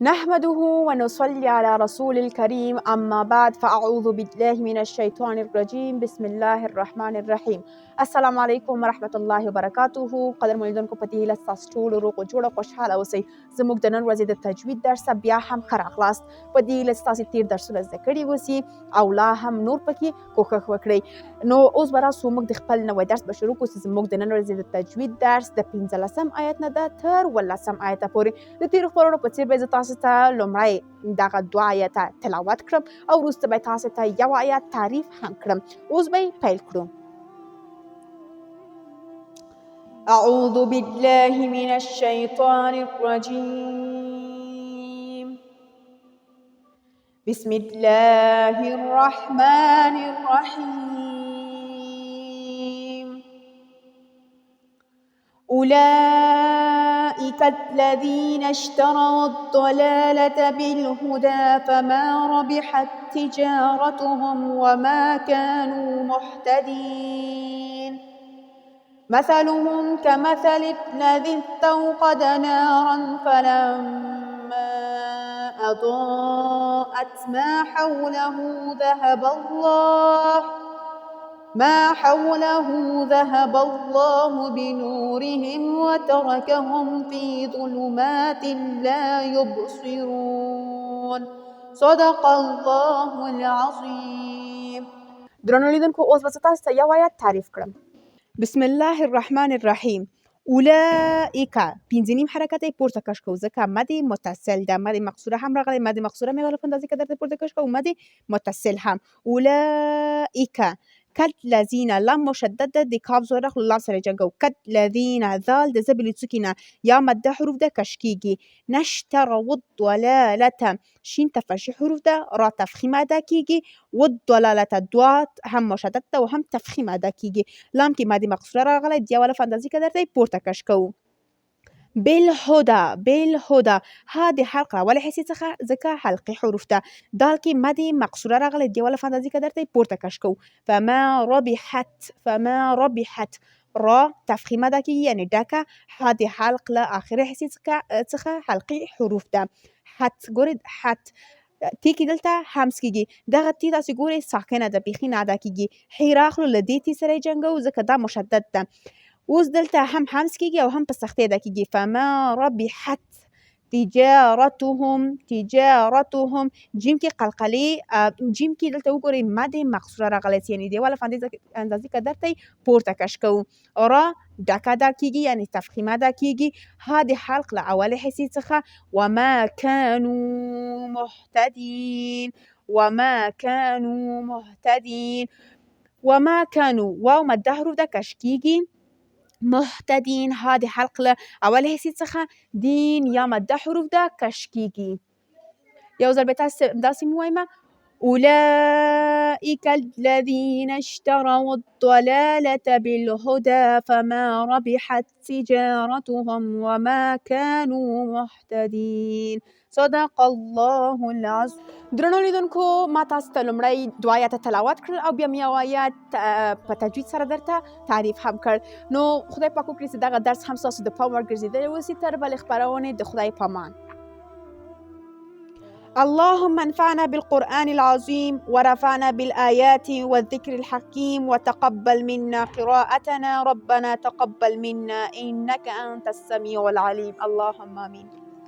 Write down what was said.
نحمده ونصلي على رسول الكريم اما بعد فاعوذ بالله من الشیطان الرجیم بسم الله الرحمن الرحیم. السلام علیکم ورحمت الله وبرکاته. قدر ملیدونکو په دې هیله ستاسو ټول روغ او جوړ او خوشحاله اوسئ. زموږ د نن ورځې د تجوید درس بیا هم ښه راغلاست. په دې هیله ستاسو تیر درسونه زده کړي اوسي او لا هم نور پکې کوښښ وکړئ. نو اوس به راسو موږ د خپل نوی درس به شروع کړو چې زموږ د نن ورځې د تجوید درس د 15 آیت نه ده تر 18 آیته پورې. د تیرو خپرونو په څیر به زه تاسو ته لومړی دغه 2 آیته تلاوت کړم او وروسته به تاسو ته یو آیت تعریف هم کړم. اوس به پیل کړو. اعوذ بالله من الشیطان الرجیم بسم الله الرحمن الرحیم. أولئك الذين اشتروا الضلالة بالهدى فما ربحت تجارتهم وما كانوا مهتدين. مثلهم كمثل الذي استوقد نارا فلما أضاءت ما حوله ذهب الله بنورهم وتركهم في ظلمات لا يبصرون. صدق الله العظيم. درنو لیدونکو اوس به زه تاسو ته یو آیت تعریف کړم. بسم الله الرحمن الرحیم. اولئک 5 نیم حرکت یې پورته کش کوو ځکه مد متصل ده. مد مقصوره هم راغلی. مد مقصوره مې غلط اندازې که درته پورته کش کوو مد متصل هم. اولئک کد لذین لام مشدد ده د کاف زور اخلو لام سره جنګو. کد لذین ذال د زبې له څوکې نه یا مده حروف ده کش کیږي. نشتروا الضلالة شین تفشی حروف ده را تفخیم ادا کیږي. والضلالة دوات هم مشدد ده و هم تفخیم ادا کیږي. لام کې مد مقصوره راغلی د یو الف اندازې که درته پورته کش کوو. بالهدى ها د حلق راولې حصې څخه ځکه حلقي حروف ده. دال کې مد مقصوره راغلی د یو الف اندازې که درته پورته کش کوو. فما ربحت را تفخیم ادا کیږي یعنې ډکه. ها د حلق له آخري حصې څخه حلقي حروف ده. حت ګورئ حت تی کې دلته همس کیږي. دغه تی تاسې ګورئ ساکنه ده بیخي نه ادا کیږي. حی راخلو له دې تی سره یې جنګوو ځکه دا مشدد ده. اوس دلته هم همس کیږي او هم په سختۍ ادا کیږي. فما ربحت تجارتهم جیم کې قلقلې جیم کې دلته وګورئ مد مقصوره راغلی یعنې د یو الف اندازې که درته پورته کش کوو. را ډکه ادا کیږي یعنې تفخیم ادا کیږي. ها د حلق له اولې حصې څخه وما كانوا واو مده حروف ده کش کیږي. محتدین ها د حلق له اول حصې څخه دین یا مده حروف ده کش کیږي. یو ځل به تاسې داسې ووایم أولئك الذين اشتروا الضلالة بالهدى فما ربحت تجارتهم وما كانوا مهتدين. صدق الله العظیم. درنو لیدونکو ما تاسو ته لومړی 2 آیاته تلاوت کړل او بیا مې یو آیت په تجوید سره درته تعریف هم کړ. نو خدای پاک وکړي چې دغه درس هم ستاسو د پام وړ ګرځېدلی اوسي. تر بلې خپرونې د خدای په امان. اللهم انفعنا بالقرآن العظيم ورفعنا بالآيات والذكر الحكيم وتقبل منا قراءتنا ربنا تقبل منا إنك أنت السميع العليم. اللهم آمين.